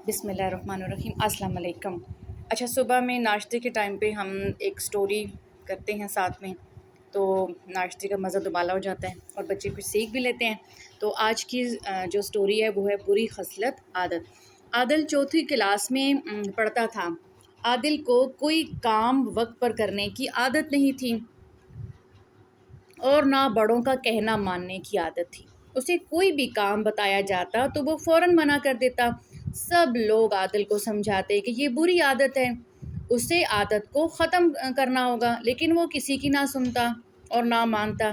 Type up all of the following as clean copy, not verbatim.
بسم اللہ الرحمن الرحیم۔ السلام علیکم۔ اچھا، صبح میں ناشتے کے ٹائم پہ ہم ایک سٹوری کرتے ہیں ساتھ میں، تو ناشتے کا مزہ دوبالا ہو جاتا ہے اور بچے کچھ سیکھ بھی لیتے ہیں۔ تو آج کی جو سٹوری ہے وہ ہے بری خصلت عادت۔ عادل چوتھی کلاس میں پڑھتا تھا۔ عادل کو کوئی کام وقت پر کرنے کی عادت نہیں تھی اور نہ بڑوں کا کہنا ماننے کی عادت تھی۔ اسے کوئی بھی کام بتایا جاتا تو وہ فوراً منع کر دیتا۔ سب لوگ عادل کو سمجھاتے کہ یہ بری عادت ہے، اسے عادت کو ختم کرنا ہوگا، لیکن وہ کسی کی نہ سنتا اور نہ مانتا۔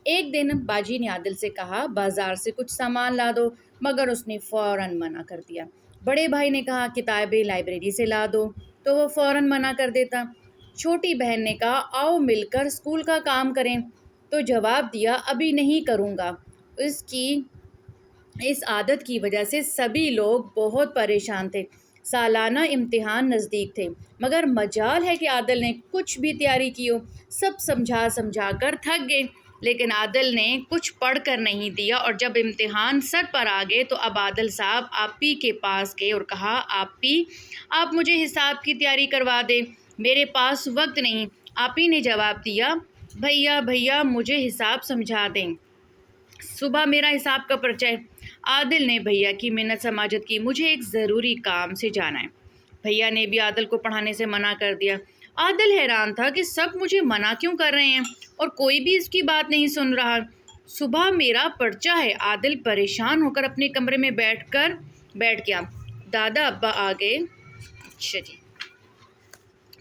ایک دن باجی نے عادل سے کہا بازار سے کچھ سامان لا دو، مگر اس نے فوراً منع کر دیا۔ بڑے بھائی نے کہا کتابیں لائبریری سے لا دو، تو وہ فوراً منع کر دیتا۔ چھوٹی بہن نے کہا آؤ مل کر اسکول کا کام کریں، تو جواب دیا ابھی نہیں کروں گا۔ اس عادت کی وجہ سے سبھی لوگ بہت پریشان تھے۔ سالانہ امتحان نزدیک تھے، مگر مجال ہے کہ عادل نے کچھ بھی تیاری کی ہو۔ سب سمجھا کر تھک گئے، لیکن عادل نے کچھ پڑھ کر نہیں دیا، اور جب امتحان سر پر آ گئے تو اب عادل صاحب آپی کے پاس گئے اور کہا آپی آپ مجھے حساب کی تیاری کروا دیں، میرے پاس وقت نہیں۔ آپی نے جواب دیا بھیا مجھے حساب سمجھا دیں، صبح میرا حساب کا پرچہ ہے۔ عادل نے بھیا کی منت سماجت کی، مجھے ایک ضروری کام سے جانا ہے۔ بھیا نے بھی عادل کو پڑھانے سے منع کر دیا۔ عادل حیران تھا کہ سب مجھے منع کیوں کر رہے ہیں اور کوئی بھی اس کی بات نہیں سن رہا۔ صبح میرا پرچہ ہے۔ عادل پریشان ہو کر اپنے کمرے میں بیٹھ گیا۔ دادا ابا آ گئے۔ اچھا جی،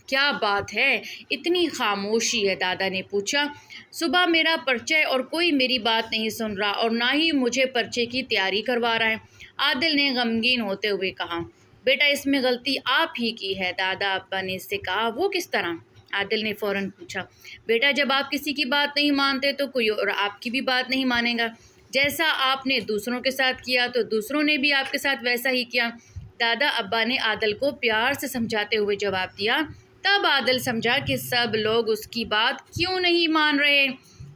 کیا بات ہے، اتنی خاموشی ہے؟ دادا نے پوچھا۔ صبح میرا پرچہ ہے اور کوئی میری بات نہیں سن رہا اور نہ ہی مجھے پرچے کی تیاری کروا رہا ہے، عادل نے غمگین ہوتے ہوئے کہا۔ بیٹا اس میں غلطی آپ ہی کی ہے، دادا ابا نے اس سے کہا۔ وہ کس طرح؟ عادل نے فوراً پوچھا۔ بیٹا جب آپ کسی کی بات نہیں مانتے تو کوئی اور آپ کی بھی بات نہیں مانے گا۔ جیسا آپ نے دوسروں کے ساتھ کیا تو دوسروں نے بھی آپ کے ساتھ ویسا ہی کیا، دادا ابا نے عادل کو پیار سے سمجھاتے ہوئے جواب دیا۔ تب عادل سمجھا کہ سب لوگ اس کی بات کیوں نہیں مان رہے۔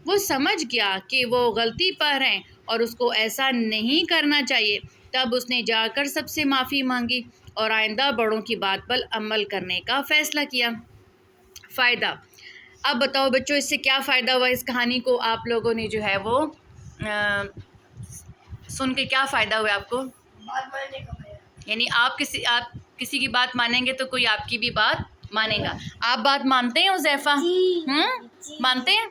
وہ سمجھ گیا کہ وہ غلطی پر ہیں اور اس کو ایسا نہیں کرنا چاہیے۔ تب اس نے جا کر سب سے معافی مانگی اور آئندہ بڑوں کی بات پر عمل کرنے کا فیصلہ کیا۔ فائدہ۔ اب بتاؤ بچوں، اس سے کیا فائدہ ہوا؟ اس کہانی کو آپ لوگوں نے جو ہے وہ سن کے کیا فائدہ ہوا آپ کو؟ یعنی آپ کسی کی بات مانیں گے تو کوئی آپ کی بھی بات مانے گا۔ آپ بات مانتے ہیں حذیفہ؟ مانتے ہیں؟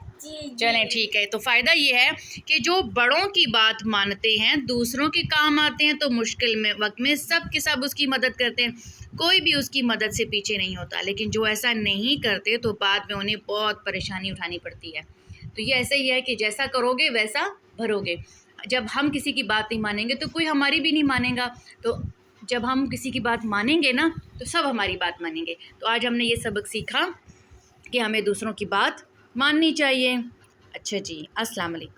چلیں ٹھیک ہے۔ تو فائدہ یہ ہے کہ جو بڑوں کی بات مانتے ہیں، دوسروں کے کام آتے ہیں، تو مشکل میں وقت میں سب کے سب اس کی مدد کرتے ہیں، کوئی بھی اس کی مدد سے پیچھے نہیں ہوتا۔ لیکن جو ایسا نہیں کرتے تو بعد میں انہیں بہت پریشانی اٹھانی پڑتی ہے۔ تو یہ ایسا ہی ہے کہ جیسا کرو گے ویسا بھرو گے۔ جب ہم کسی کی بات نہیں مانیں گے تو کوئی ہماری بھی نہیں مانے گا، تو جب ہم کسی کی بات مانیں گے نا تو سب ہماری بات مانیں گے۔ تو آج ہم نے یہ سبق سیکھا کہ ہمیں دوسروں کی بات ماننی چاہیے۔ اچھا جی، السلام علیکم۔